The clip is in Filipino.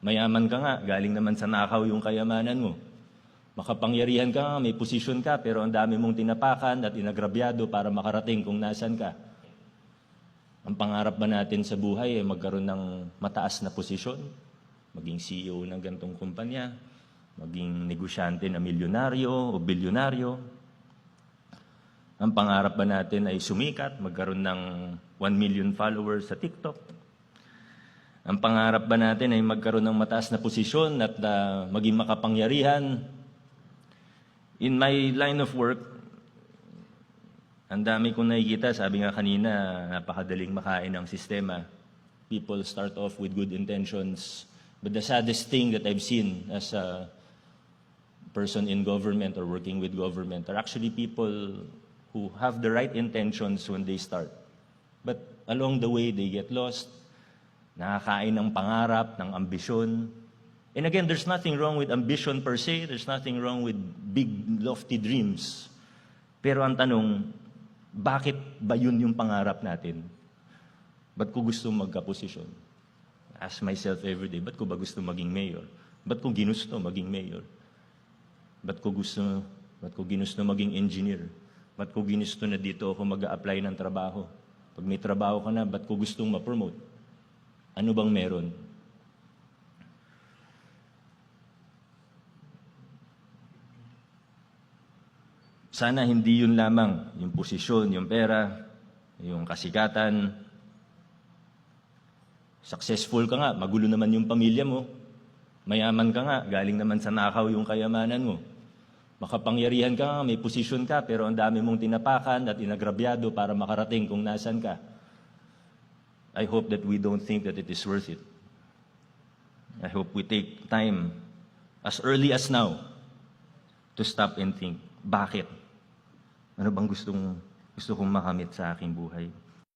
Mayaman ka nga, galing naman sa nakaw yung kayamanan mo. Makapangyarihan ka nga, may posisyon ka, pero ang dami mong tinapakan at inagrabyado para makarating kung nasan ka. Ang pangarap ba natin sa buhay ay magkaroon ng mataas na posisyon? Maging CEO ng gantong kumpanya, maging negosyante na milyonaryo o bilyonaryo? Ang pangarap ba natin ay sumikat, magkaroon ng 1 million followers sa TikTok? Ang pangarap ba natin ay magkaroon ng mataas na posisyon at maging makapangyarihan? In my line of work, ang dami kong nakikita, sabi nga kanina, napakadaling makain ng sistema. People start off with good intentions. But the saddest thing that I've seen as a person in government or working with government are actually people who have the right intentions when they start. But along the way, they get lost, nakakain ng pangarap, ng ambisyon. And again, there's nothing wrong with ambition per se. There's nothing wrong with big, lofty dreams. Pero ang tanong, bakit ba yun yung pangarap natin? Ba't ko gusto magkaposisyon? Ask myself every day, ba't ko ba gusto maging mayor? Ba't ko ginusto maging mayor? Ba't ko ginusto maging engineer? Ba't ko ginusto na dito ako mag-a-apply ng trabaho? Pag may trabaho ka na, ba't ko gustong ma-promote? Ano bang meron? Sana hindi yun lamang, yung posisyon, yung pera, yung kasikatan. Successful ka nga, magulo naman yung pamilya mo. Mayaman ka nga, galing naman sa nakaw yung kayamanan mo. Makapangyarihan ka nga, may posisyon ka, pero ang dami mong tinapakan at inagrabyado para makarating kung nasan ka. I hope that we don't think that it is worth it. I hope we take time, as early as now, to stop and think, bakit? Ano bang gusto kong makamit sa aking buhay?